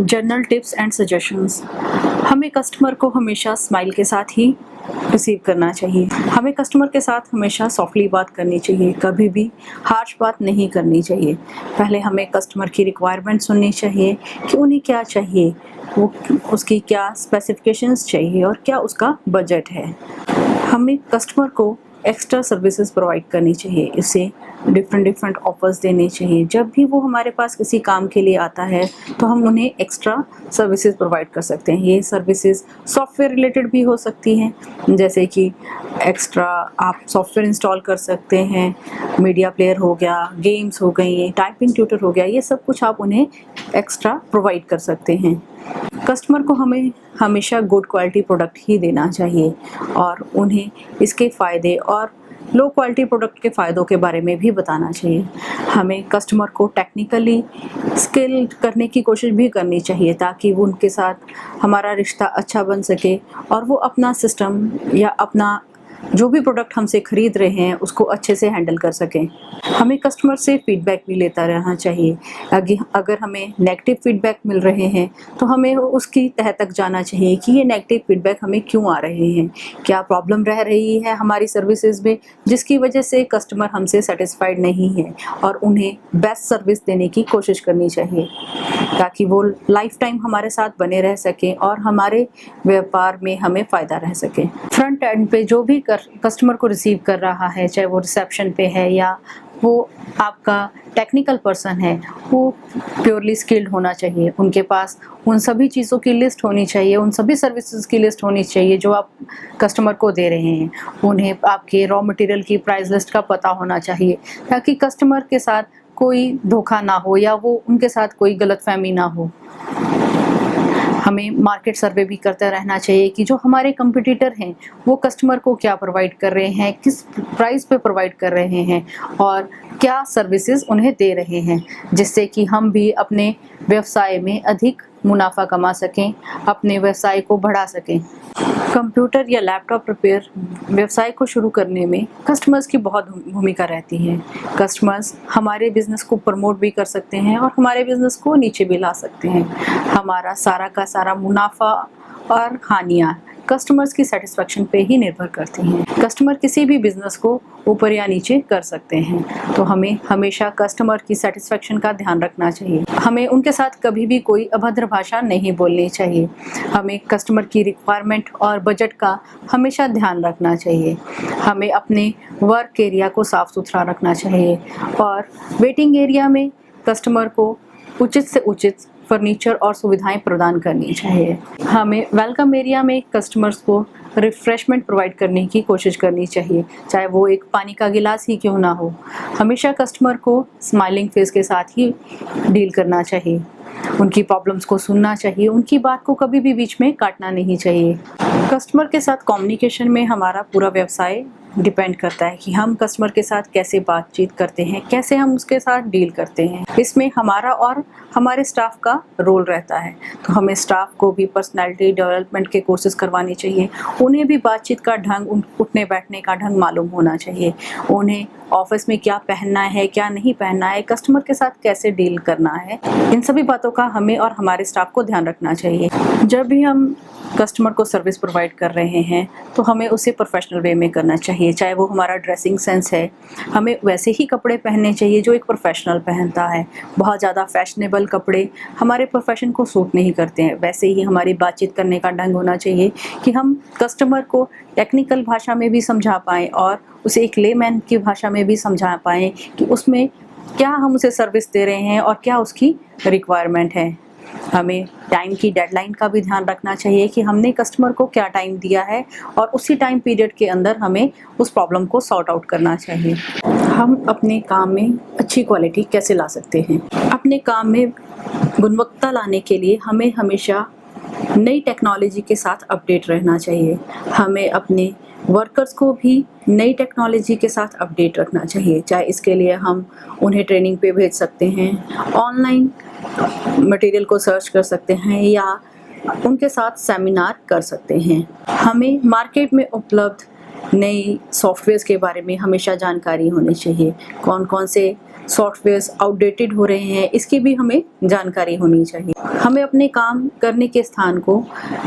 General tips and suggestions. हमें customer को हमेशा स्माइल के साथ ही रिसीव करना चाहिए। हमें कस्टमर के साथ हमेशा सॉफ्टली बात करनी चाहिए, कभी भी हार्श बात नहीं करनी चाहिए। पहले हमें कस्टमर की रिक्वायरमेंट सुननी चाहिए कि उन्हें क्या चाहिए, वो उसकी क्या स्पेसिफिकेशंस चाहिए और क्या उसका बजट है। हमें कस्टमर को एक्स्ट्रा सर्विसेज प्रोवाइड करनी चाहिए, इसे डिफरेंट ऑफर्स देने चाहिए। जब भी वो हमारे पास किसी काम के लिए आता है तो हम उन्हें एक्स्ट्रा सर्विसेज प्रोवाइड कर सकते हैं। ये सर्विसेज सॉफ्टवेयर रिलेटेड भी हो सकती हैं, जैसे कि एक्स्ट्रा आप सॉफ्टवेयर इंस्टॉल कर सकते हैं, मीडिया प्लेयर हो गया, गेम्स हो गई, टाइपिंग ट्यूटर हो गया, ये सब कुछ आप उन्हें एक्स्ट्रा प्रोवाइड कर सकते हैं। कस्टमर को हमें हमेशा गुड क्वालिटी प्रोडक्ट ही देना चाहिए और उन्हें इसके फ़ायदे और लो क्वालिटी प्रोडक्ट के फ़ायदों के बारे में भी बताना चाहिए। हमें कस्टमर को टेक्निकली स्किल करने की कोशिश भी करनी चाहिए ताकि वो उनके साथ हमारा रिश्ता अच्छा बन सके और वो अपना सिस्टम या अपना जो भी प्रोडक्ट हमसे ख़रीद रहे हैं उसको अच्छे से हैंडल कर सकें। हमें कस्टमर से फ़ीडबैक भी लेता रहना चाहिए। अगर हमें नेगेटिव फ़ीडबैक मिल रहे हैं तो हमें उसकी तह तक जाना चाहिए कि ये नेगेटिव फ़ीडबैक हमें क्यों आ रहे हैं, क्या प्रॉब्लम रह रही है हमारी सर्विसेज में जिसकी वजह से कस्टमर हमसे सेटिस्फाइड नहीं है, और उन्हें बेस्ट सर्विस देने की कोशिश करनी चाहिए ताकि वो लाइफ टाइम हमारे साथ बने रह सकें और हमारे व्यापार में हमें फ़ायदा रह सके। फ्रंट एंड पे जो भी कस्टमर को रिसीव कर रहा है, चाहे वो रिसेप्शन पे है या वो आपका टेक्निकल पर्सन है, वो प्योरली स्किल्ड होना चाहिए। उनके पास उन सभी चीज़ों की लिस्ट होनी चाहिए, उन सभी सर्विसेज की लिस्ट होनी चाहिए जो आप कस्टमर को दे रहे हैं। उन्हें आपके रॉ मटेरियल की प्राइस लिस्ट का पता होना चाहिए ताकि कस्टमर के साथ कोई धोखा ना हो या वो उनके साथ कोई गलतफहमी ना हो। हमें मार्केट सर्वे भी करते रहना चाहिए कि जो हमारे कंपटीटर हैं वो कस्टमर को क्या प्रोवाइड कर रहे हैं, किस प्राइस पे प्रोवाइड कर रहे हैं और क्या सर्विसेज उन्हें दे रहे हैं, जिससे कि हम भी अपने व्यवसाय में अधिक मुनाफा कमा सकें, अपने व्यवसाय को बढ़ा सकें। कंप्यूटर या लैपटॉप रिपेयर व्यवसाय को शुरू करने में कस्टमर्स की बहुत भूमिका रहती है। कस्टमर्स हमारे बिज़नेस को प्रमोट भी कर सकते हैं और हमारे बिज़नेस को नीचे भी ला सकते हैं। हमारा सारा का सारा मुनाफा और हानियाँ कस्टमर्स की सेटिस्फेक्शन पे ही निर्भर करती हैं। कस्टमर किसी भी बिज़नेस को ऊपर या नीचे कर सकते हैं, तो हमें हमेशा कस्टमर की सेटिस्फेक्शन का ध्यान रखना चाहिए। हमें उनके साथ कभी भी कोई अभद्र भाषा नहीं बोलनी चाहिए। हमें कस्टमर की रिक्वायरमेंट और बजट का हमेशा ध्यान रखना चाहिए। हमें अपने वर्क एरिया को साफ़ सुथरा रखना चाहिए और वेटिंग एरिया में कस्टमर को उचित से उचित फर्नीचर और सुविधाएं प्रदान करनी चाहिए। हमें वेलकम एरिया में कस्टमर्स को रिफ़्रेशमेंट प्रोवाइड करने की कोशिश करनी चाहिए, चाहे वो एक पानी का गिलास ही क्यों ना हो। हमेशा कस्टमर को स्माइलिंग फेस के साथ ही डील करना चाहिए, उनकी प्रॉब्लम्स को सुनना चाहिए, उनकी बात को कभी भी बीच में काटना नहीं चाहिए। कस्टमर के साथ कम्युनिकेशन में हमारा पूरा व्यवसाय डिपेंड करता है कि हम कस्टमर के साथ कैसे बातचीत करते हैं, कैसे हम उसके साथ डील करते हैं। इसमें हमारा और हमारे स्टाफ का रोल रहता है, तो हमें स्टाफ को भी पर्सनालिटी डेवलपमेंट के कोर्सेज करवाने चाहिए। उन्हें भी बातचीत का ढंग, उठने बैठने का ढंग मालूम होना चाहिए। उन्हें ऑफिस में क्या पहनना है, क्या नहीं पहनना है, कस्टमर के साथ कैसे डील करना है, इन सभी बातों का हमें और हमारे स्टाफ को ध्यान रखना चाहिए। जब भी हम कस्टमर को सर्विस प्रोवाइड कर रहे हैं तो हमें उसे प्रोफेशनल वे में करना चाहिए। चाहे वो हमारा ड्रेसिंग सेंस है, हमें वैसे ही कपड़े पहनने चाहिए जो एक प्रोफेशनल पहनता है। बहुत ज़्यादा फैशनेबल कपड़े हमारे प्रोफेशन को सूट नहीं करते हैं। वैसे ही हमारी बातचीत करने का ढंग होना चाहिए कि हम कस्टमर को टेक्निकल भाषा में भी समझा पाएँ और उसे एक लेमैन की भाषा में भी समझा पाएँ कि उसमें क्या हम उसे सर्विस दे रहे हैं और क्या उसकी रिक्वायरमेंट है। हमें टाइम की डेडलाइन का भी ध्यान रखना चाहिए कि हमने कस्टमर को क्या टाइम दिया है और उसी टाइम पीरियड के अंदर हमें उस प्रॉब्लम को सॉर्ट आउट करना चाहिए। हम अपने काम में अच्छी क्वालिटी कैसे ला सकते हैं? अपने काम में गुणवत्ता लाने के लिए हमें हमेशा नई टेक्नोलॉजी के साथ अपडेट रहना चाहिए। हमें अपने वर्कर्स को भी नई टेक्नोलॉजी के साथ अपडेट रखना चाहिए, चाहे इसके लिए हम उन्हें ट्रेनिंग पे भेज सकते हैं, ऑनलाइन मटेरियल को सर्च कर सकते हैं या उनके साथ सेमिनार कर सकते हैं। हमें मार्केट में उपलब्ध नई सॉफ्टवेयर्स के बारे में हमेशा जानकारी होनी चाहिए। कौन कौन से सॉफ्टवेयर्स आउटडेटेड हो रहे हैं, इसकी भी हमें जानकारी होनी चाहिए। हमें अपने काम करने के स्थान को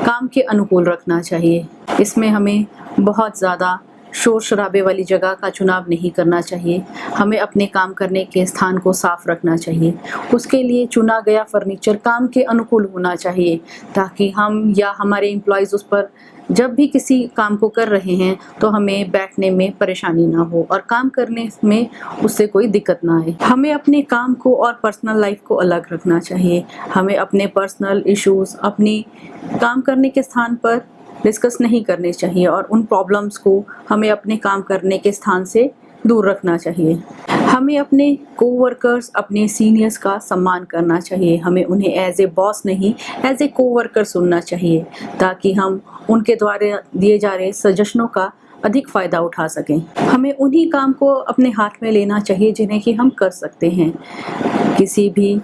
काम के अनुकूल रखना चाहिए। इसमें हमें बहुत ज़्यादा शोर शराबे वाली जगह का चुनाव नहीं करना चाहिए। हमें अपने काम करने के स्थान को साफ रखना चाहिए। उसके लिए चुना गया फर्नीचर काम के अनुकूल होना चाहिए, ताकि हम या हमारे एम्प्लॉयज़ उस पर जब भी किसी काम को कर रहे हैं तो हमें बैठने में परेशानी ना हो और काम करने में उससे कोई दिक्कत ना आए। हमें अपने काम को और पर्सनल लाइफ को अलग रखना चाहिए। हमें अपने पर्सनल इश्यूज़ अपनी काम करने के स्थान पर डिस्कस नहीं करने चाहिए और उन प्रॉब्लम्स को हमें अपने काम करने के स्थान से दूर रखना चाहिए। हमें अपने कोवर्कर्स, अपने सीनियर्स का सम्मान करना चाहिए। हमें उन्हें एज ए बॉस नहीं, एज ए कोवर्कर सुनना चाहिए, ताकि हम उनके द्वारा दिए जा रहे सजेशनों का अधिक फ़ायदा उठा सकें। हमें उन्हीं काम को अपने हाथ में लेना चाहिए जिन्हें कि हम कर सकते हैं। किसी भी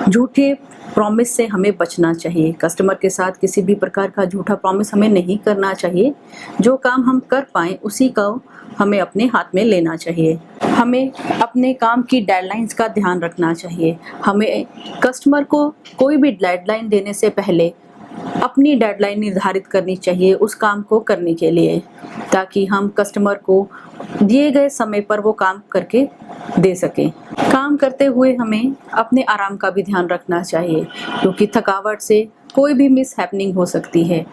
झूठे प्रॉमिस से हमें बचना चाहिए। कस्टमर के साथ किसी भी प्रकार का झूठा प्रॉमिस हमें नहीं करना चाहिए। जो काम हम कर पाएँ उसी का हमें अपने हाथ में लेना चाहिए। हमें अपने काम की डेडलाइंस का ध्यान रखना चाहिए। हमें कस्टमर को कोई भी डेडलाइन देने से पहले अपनी डेडलाइन निर्धारित करनी चाहिए उस काम को करने के लिए, ताकि हम कस्टमर को दिए गए समय पर वो काम करके दे सकें। काम करते हुए हमें अपने आराम का भी ध्यान रखना चाहिए, क्योंकि थकावट से कोई भी मिस हैपनिंग हो सकती है।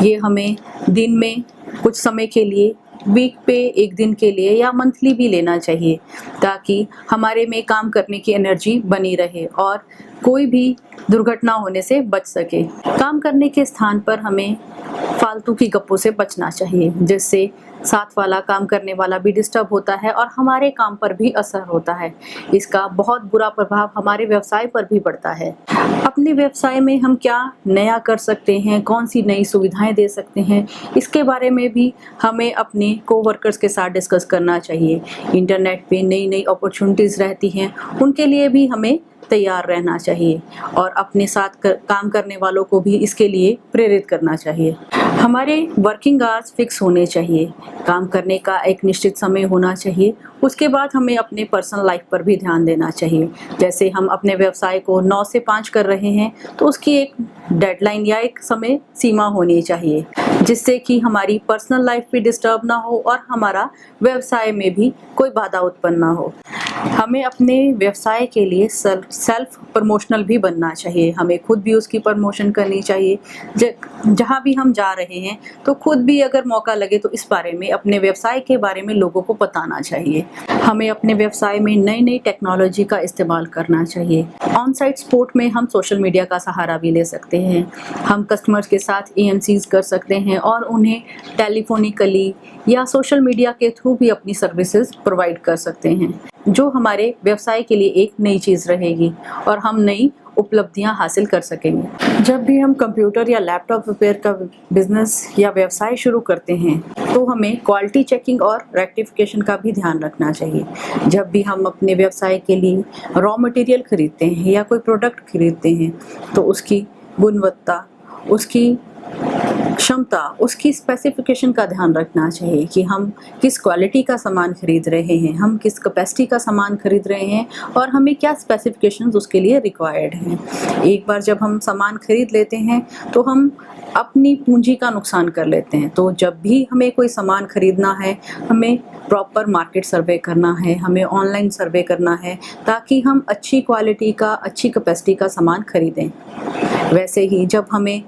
ये हमें दिन में कुछ समय के लिए, वीक पे एक दिन के लिए या मंथली भी लेना चाहिए, ताकि हमारे में काम करने की एनर्जी बनी रहे और कोई भी दुर्घटना होने से बच सके। काम करने के स्थान पर हमें फालतू की गप्पों से बचना चाहिए, जिससे साथ वाला काम करने वाला भी डिस्टर्ब होता है और हमारे काम पर भी असर होता है। इसका बहुत बुरा प्रभाव हमारे व्यवसाय पर भी पड़ता है। अपने व्यवसाय में हम क्या नया कर सकते हैं, कौन सी नई सुविधाएं दे सकते हैं, इसके बारे में भी हमें अपने कोवर्कर्स के साथ डिस्कस करना चाहिए। इंटरनेट पे नई नई अपॉर्चुनिटीज़ रहती हैं, उनके लिए भी हमें तैयार रहना चाहिए और अपने साथ काम करने वालों को भी इसके लिए प्रेरित करना चाहिए। हमारे वर्किंग आवर्स फिक्स होने चाहिए। काम करने का एक निश्चित समय होना चाहिए। उसके बाद हमें अपने पर्सनल लाइफ पर भी ध्यान देना चाहिए। जैसे हम अपने व्यवसाय को 9 से 5 कर रहे हैं तो उसकी एक डेडलाइन या एक समय सीमा होनी चाहिए, जिससे कि हमारी पर्सनल लाइफ भी डिस्टर्ब ना हो और हमारा व्यवसाय में भी कोई बाधा उत्पन्न ना हो। हमें अपने व्यवसाय के लिए सेल्फ प्रमोशनल भी बनना चाहिए। हमें खुद भी उसकी प्रमोशन करनी चाहिए। जहाँ भी हम जा रहे हैं तो खुद भी अगर मौका लगे तो इस बारे में, अपने व्यवसाय के बारे में लोगों को बताना चाहिए। हमें अपने व्यवसाय में नई नई टेक्नोलॉजी का इस्तेमाल करना चाहिए। ऑन साइट सपोर्ट में हम सोशल मीडिया का सहारा भी ले सकते हैं। हम कस्टमर्स के साथ EMCs कर सकते हैं और उन्हें टेलीफोनिकली या सोशल मीडिया के थ्रू भी अपनी सर्विसेज प्रोवाइड कर सकते हैं, जो हमारे व्यवसाय के लिए एक नई चीज़ रहेगी और हम नई उपलब्धियां हासिल कर सकेंगे। जब भी हम कंप्यूटर या लैपटॉप रिपेयर का बिजनेस या व्यवसाय शुरू करते हैं तो हमें क्वालिटी चेकिंग और रेक्टिफिकेशन का भी ध्यान रखना चाहिए। जब भी हम अपने व्यवसाय के लिए रॉ मटेरियल खरीदते हैं या कोई प्रोडक्ट खरीदते हैं तो उसकी गुणवत्ता, उसकी क्षमता, उसकी स्पेसिफिकेशन का ध्यान रखना चाहिए कि हम किस क्वालिटी का सामान खरीद रहे हैं, हम किस कैपेसिटी का सामान खरीद रहे हैं और हमें क्या स्पेसिफिकेशंस उसके लिए रिक्वायर्ड हैं। एक बार जब हम सामान खरीद लेते हैं तो हम अपनी पूंजी का नुकसान कर लेते हैं। तो जब भी हमें कोई सामान खरीदना है, हमें प्रॉपर मार्केट सर्वे करना है, हमें ऑनलाइन सर्वे करना है, ताकि हम अच्छी क्वालिटी का, अच्छी कैपेसिटी का सामान खरीदें। वैसे ही जब हमें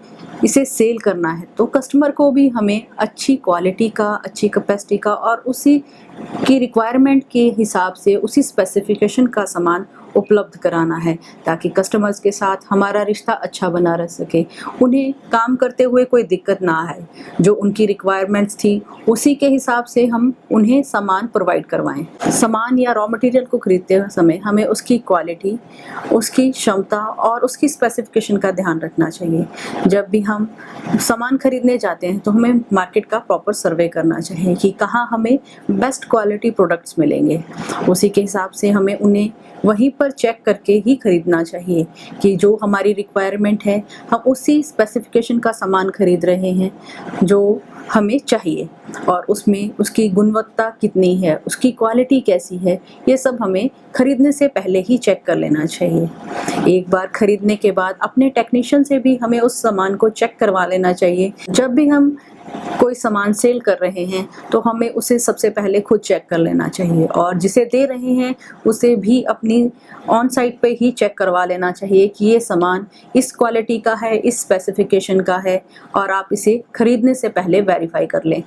इसे सेल करना है तो कस्टमर को भी हमें अच्छी क्वालिटी का, अच्छी कैपेसिटी का और उसी की रिक्वायरमेंट के हिसाब से उसी स्पेसिफिकेशन का सामान उपलब्ध कराना है, ताकि कस्टमर्स के साथ हमारा रिश्ता अच्छा बना रह सके, उन्हें काम करते हुए कोई दिक्कत ना आए। जो उनकी रिक्वायरमेंट्स थी उसी के हिसाब से हम उन्हें सामान प्रोवाइड करवाएं। सामान या रॉ मटेरियल को खरीदते समय हमें उसकी क्वालिटी, उसकी क्षमता और उसकी स्पेसिफिकेशन का ध्यान रखना चाहिए। जब भी हम सामान खरीदने जाते हैं तो हमें मार्केट का प्रॉपर सर्वे करना चाहिए कि कहाँ हमें बेस्ट क्वालिटी प्रोडक्ट्स मिलेंगे। उसी के हिसाब से हमें उन्हें वहीं पर चेक करके ही खरीदना चाहिए कि जो हमारी रिक्वायरमेंट है हम उसी स्पेसिफिकेशन का सामान खरीद रहे हैं जो हमें चाहिए, और उसमें उसकी गुणवत्ता कितनी है, उसकी क्वालिटी कैसी है, ये सब हमें खरीदने से पहले ही चेक कर लेना चाहिए। एक बार खरीदने के बाद अपने टेक्नीशियन से भी हमें उस सामान को चेक करवा लेना चाहिए। जब भी हम कोई सामान सेल कर रहे हैं तो हमें उसे सबसे पहले खुद चेक कर लेना चाहिए, और जिसे दे रहे हैं उसे भी अपनी ऑन साइट पे ही चेक करवा लेना चाहिए कि ये सामान इस क्वालिटी का है, इस स्पेसिफिकेशन का है, और आप इसे खरीदने से पहले वेरीफाई कर लें।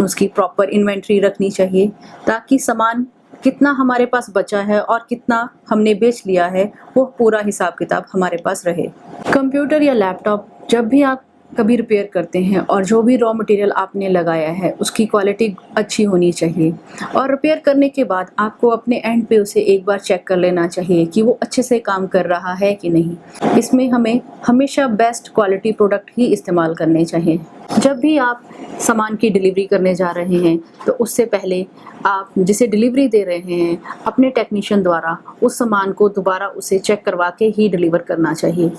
उसकी प्रॉपर इन्वेंट्री रखनी चाहिए ताकि सामान कितना हमारे पास बचा है और कितना हमने बेच लिया है वो पूरा हिसाब किताब हमारे पास रहे। कंप्यूटर या लैपटॉप जब भी आप कभी रिपेयर करते हैं और जो भी रॉ मटेरियल आपने लगाया है उसकी क्वालिटी अच्छी होनी चाहिए, और रिपेयर करने के बाद आपको अपने एंड पे उसे एक बार चेक कर लेना चाहिए कि वो अच्छे से काम कर रहा है कि नहीं। इसमें हमें हमेशा बेस्ट क्वालिटी प्रोडक्ट ही इस्तेमाल करने चाहिए। जब भी आप सामान की डिलीवरी करने जा रहे हैं तो उससे पहले आप जिसे डिलीवरी दे रहे हैं अपने टेक्नीशियन द्वारा उस सामान को दोबारा उसे चेक करवा के ही डिलीवर करना चाहिए।